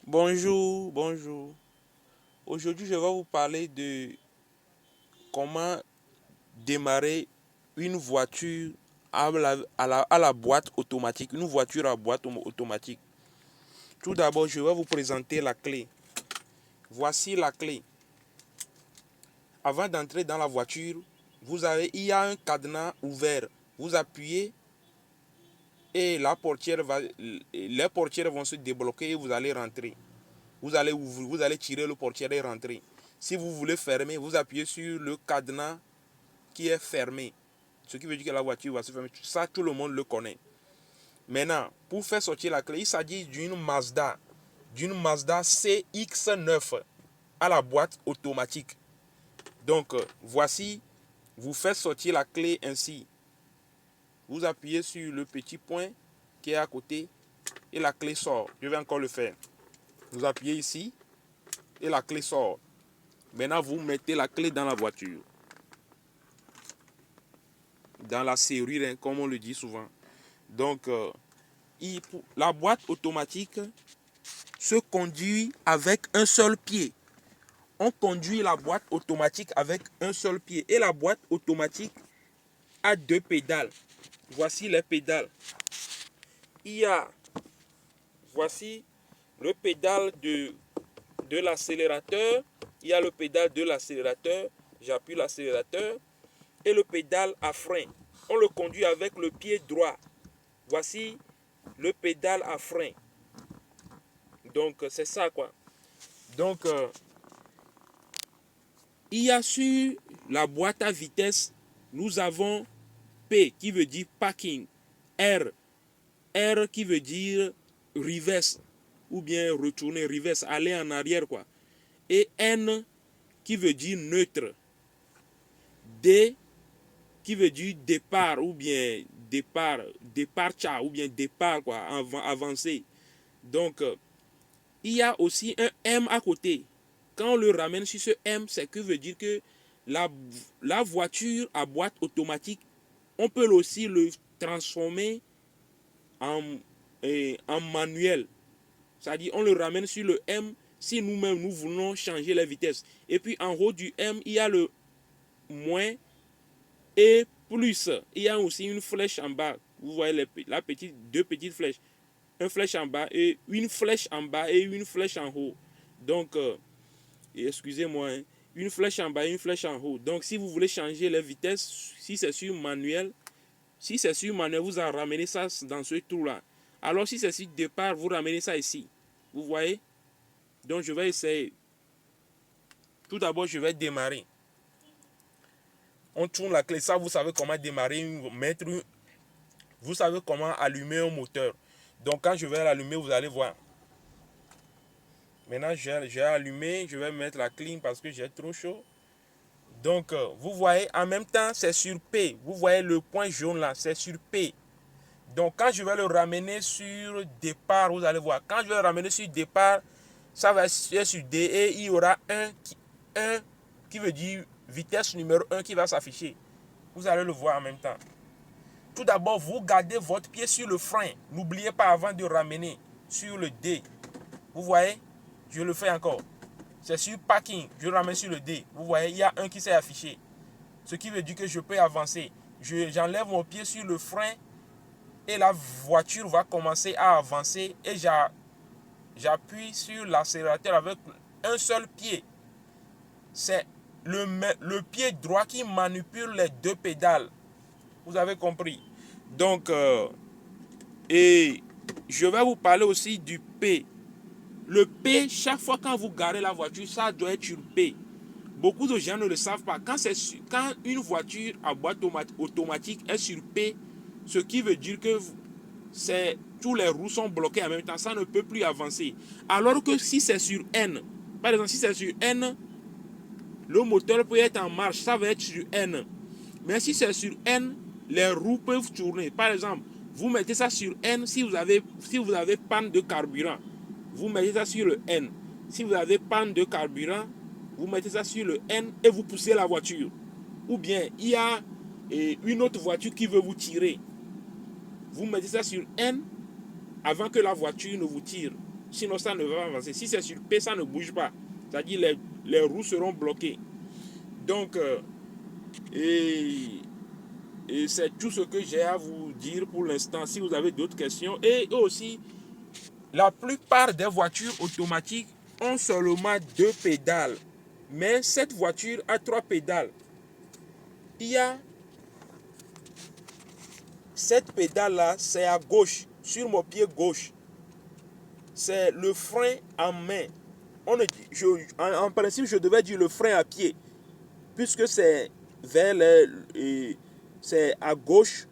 Bonjour, bonjour. Aujourd'hui, je vais vous parler de comment démarrer une voiture à la boîte automatique, une voiture à boîte automatique. Tout d'abord, je vais vous présenter la clé. Voici la clé. Avant d'entrer dans la voiture, il y a un cadenas ouvert. Vous appuyez et les portières vont se débloquer et vous allez rentrer. Vous allez tirer le portière et rentrer. Si vous voulez fermer, vous appuyez sur le cadenas qui est fermé. Ce qui veut dire que la voiture va se fermer. Ça, tout le monde le connaît. Maintenant, pour faire sortir la clé, il s'agit d'une Mazda CX-9 à la boîte automatique. Donc, voici, vous faites sortir la clé ainsi. Vous appuyez sur le petit point qui est à côté et la clé sort. Je vais encore le faire. Vous appuyez ici et la clé sort. Maintenant, vous mettez la clé dans la voiture. Dans la serrure, hein, comme on le dit souvent. Donc, la boîte automatique se conduit avec un seul pied. On conduit la boîte automatique avec un seul pied. Et la boîte automatique a deux pédales. Voici les pédales. Voici le pédale de l'accélérateur. Il y a le pédale de l'accélérateur. J'appuie l'accélérateur. Et le pédale à frein. On le conduit avec le pied droit. Voici le pédale à frein. Donc, c'est ça, quoi. Donc, il y a sur la boîte à vitesse, nous avons P qui veut dire parking, R qui veut dire reverse, ou bien retourner, reverse, aller en arrière, quoi. Et N qui veut dire neutre. D qui veut dire départ, ou bien départ, ou bien départ, quoi, avancer. Donc, il y a aussi un M à côté. Quand on le ramène sur ce M, c'est que veut dire que la voiture à boîte automatique, on peut aussi le transformer en manuel. C'est-à-dire, on le ramène sur le M si nous-mêmes nous voulons changer la vitesse. Et puis en haut du M, il y a le moins et plus. Il y a aussi une flèche en bas. Vous voyez deux petites flèches. Une flèche en bas et une flèche en bas et une flèche en haut. Donc, excusez-moi, hein, une flèche en bas et une flèche en haut. Donc, si vous voulez changer la vitesse, si c'est sur manuel, vous en ramenez ça dans ce trou-là. Alors, si c'est sur départ, vous ramenez ça ici. Vous voyez? Donc, je vais essayer. Tout d'abord, je vais démarrer. On tourne la clé. Ça, vous savez comment démarrer, vous savez comment allumer un moteur. Donc, quand je vais l'allumer, vous allez voir. Maintenant, j'ai allumé. Je vais mettre la clim parce que j'ai trop chaud. Donc, vous voyez, en même temps, c'est sur P. Vous voyez le point jaune là, c'est sur P. Donc, quand je vais le ramener sur départ, vous allez voir. Quand je vais le ramener sur départ, ça va être sur D et il y aura un qui veut dire vitesse numéro 1 qui va s'afficher. Vous allez le voir en même temps. Tout d'abord, vous gardez votre pied sur le frein. N'oubliez pas avant de ramener sur le D. Vous voyez, je le fais encore. C'est sur parking, je ramène sur le D. Vous voyez, il y a un qui s'est affiché. Ce qui veut dire que je peux avancer. J'enlève mon pied sur le frein et la voiture va commencer à avancer et j'appuie sur l'accélérateur avec un seul pied. C'est le pied droit qui manipule les deux pédales. Vous avez compris. Donc, et je vais vous parler aussi du P. Le P, chaque fois quand vous garez la voiture, ça doit être sur P. Beaucoup de gens ne le savent pas. Quand une voiture à boîte automatique est sur P, ce qui veut dire que tous les roues sont bloquées en même temps, ça ne peut plus avancer. Alors que si c'est sur N, par exemple, si c'est sur N, le moteur peut être en marche, ça va être sur N. Mais si c'est sur N, les roues peuvent tourner. Par exemple, vous mettez ça sur N si vous avez panne de carburant. Vous mettez ça sur le N. Si vous avez panne de carburant, vous mettez ça sur le N et vous poussez la voiture. Ou bien, il y a une autre voiture qui veut vous tirer. Vous mettez ça sur N avant que la voiture ne vous tire. Sinon, ça ne va pas avancer. Si c'est sur P, ça ne bouge pas. C'est-à-dire les roues seront bloquées. Donc, et c'est tout ce que j'ai à vous dire pour l'instant. Si vous avez d'autres questions. Et aussi, la plupart des voitures automatiques ont seulement 2 pédales. Mais cette voiture a 3 pédales. Il y a cette pédale-là, c'est à gauche, sur mon pied gauche. C'est le frein en main. En principe, je devais dire le frein à pied, puisque c'est c'est à gauche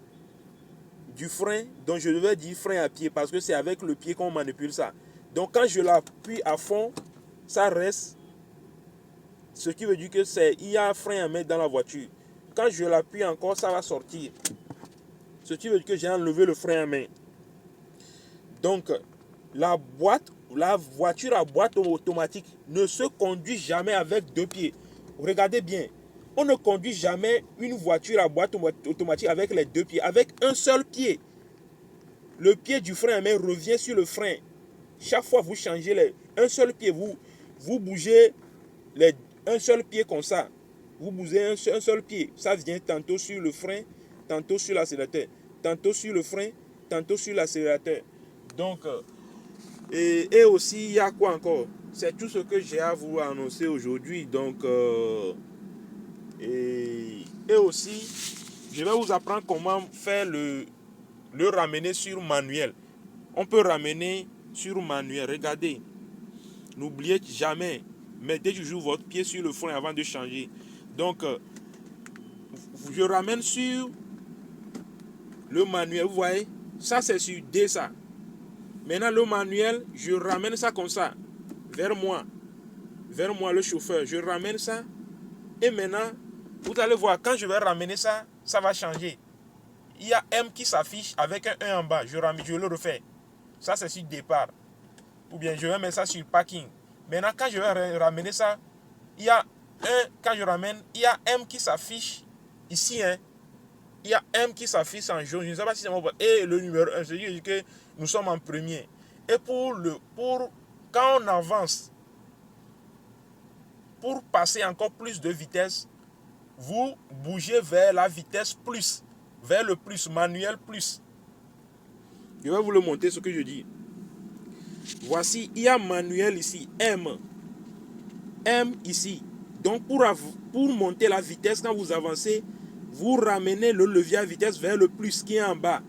du frein, donc je devais dire frein à pied, parce que c'est avec le pied qu'on manipule ça. Donc quand je l'appuie à fond, ça reste, ce qui veut dire que il y a un frein à main dans la voiture. Quand je l'appuie encore, ça va sortir. Ce qui veut dire que j'ai enlevé le frein à main. Donc, la voiture à boîte automatique ne se conduit jamais avec 2 pieds. Regardez bien. On ne conduit jamais une voiture à boîte automatique avec les 2 pieds. Avec un seul pied. Le pied du frein à main revient sur le frein. Chaque fois vous changez un seul pied. Vous bougez un seul pied comme ça. Vous bougez un seul pied. Ça vient tantôt sur le frein, tantôt sur l'accélérateur. Tantôt sur le frein, tantôt sur l'accélérateur. Donc, et aussi, il y a quoi encore? C'est tout ce que j'ai à vous annoncer aujourd'hui. Donc, et aussi, je vais vous apprendre comment faire le ramener sur manuel. On peut ramener sur manuel. Regardez, n'oubliez jamais, mettez toujours votre pied sur le frein avant de changer. Donc, je ramène sur le manuel. Vous voyez, ça c'est sur D ça. Maintenant, le manuel, je ramène ça comme ça, vers moi le chauffeur. Je ramène ça et maintenant, vous allez voir, quand je vais ramener ça, ça va changer. Il y a M qui s'affiche avec un 1 en bas. Je le refais. Ça, c'est sur départ. Ou bien, je vais mettre ça sur parking. Maintenant, quand je vais ramener ça, il y a quand je ramène, il y a M qui s'affiche ici. Il y a M qui s'affiche en jaune. Je ne sais pas si c'est mon... Et le numéro 1, c'est-à-dire que nous sommes en premier. Et quand on avance, pour passer encore plus de vitesse, vous bougez vers la vitesse plus, vers le plus, manuel plus. Je vais vous le montrer ce que je dis. Voici, il y a manuel ici, M ici. Donc pour monter la vitesse, quand vous avancez, vous ramenez le levier à vitesse vers le plus qui est en bas.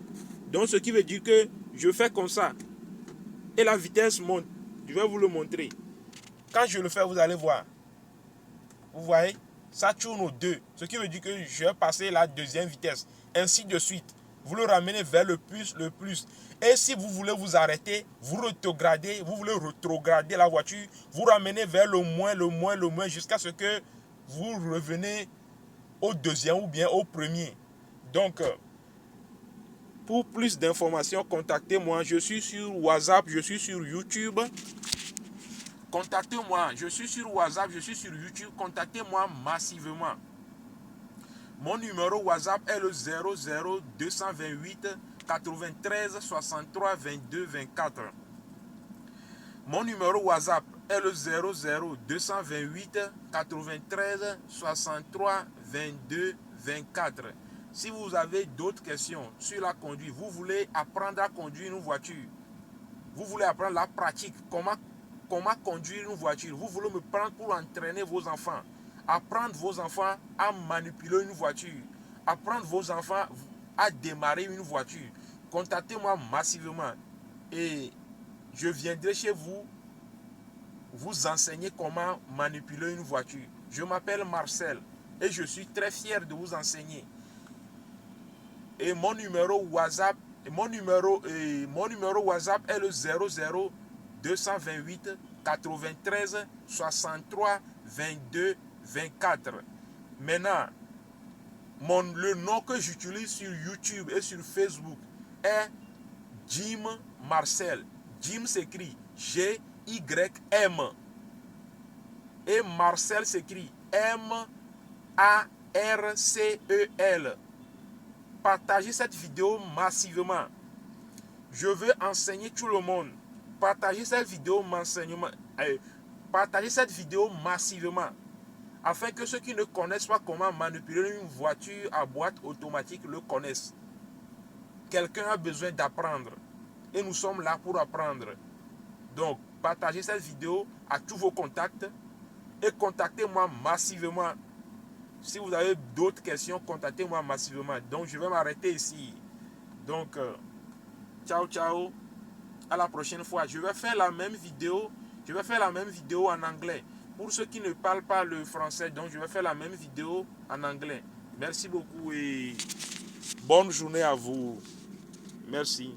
Donc ce qui veut dire que je fais comme ça. Et la vitesse monte. Je vais vous le montrer. Quand je le fais, vous allez voir. Vous voyez, ça tourne aux 2. Ce qui veut dire que je vais passer la deuxième vitesse. Ainsi de suite. Vous le ramenez vers le plus. Et si vous voulez vous arrêter, vous voulez rétrograder la voiture, vous ramenez vers le moins, jusqu'à ce que vous revenez au deuxième ou bien au premier. Donc, pour plus d'informations, contactez-moi. Je suis sur WhatsApp, je suis sur YouTube. Contactez-moi. Je suis sur WhatsApp, je suis sur YouTube. Contactez-moi massivement. Mon numéro WhatsApp est le 00 228 93 63 22 24. Mon numéro WhatsApp est le 00 228 93 63 22 24. Si vous avez d'autres questions sur la conduite, vous voulez apprendre à conduire une voiture, vous voulez apprendre la pratique, comment conduire une voiture, vous voulez me prendre pour entraîner vos enfants, apprendre vos enfants à manipuler une voiture, apprendre vos enfants à démarrer une voiture, contactez-moi massivement et je viendrai chez vous vous enseigner comment manipuler une voiture. Je m'appelle Marcel et je suis très fier de vous enseigner. Et mon numéro WhatsApp est le 00 228 93 63 22 24. Maintenant, le nom que j'utilise sur YouTube et sur Facebook est Jim Marcel. Jim s'écrit G-Y-M. Et Marcel s'écrit M-A-R-C-E-L. Partagez cette vidéo massivement. Je veux enseigner tout le monde. partagez cette vidéo partagez cette vidéo massivement afin que ceux qui ne connaissent pas comment manipuler une voiture à boîte automatique le connaissent. Quelqu'un a besoin d'apprendre et nous sommes là pour apprendre. Donc, partagez cette vidéo à tous vos contacts et contactez-moi massivement. Si vous avez d'autres questions, contactez-moi massivement. Donc, je vais m'arrêter ici. Donc, ciao, ciao. À la prochaine fois. Je vais faire la même vidéo. Je vais faire la même vidéo en anglais. Pour ceux qui ne parlent pas le français, donc je vais faire la même vidéo en anglais. Merci beaucoup et bonne journée à vous. Merci.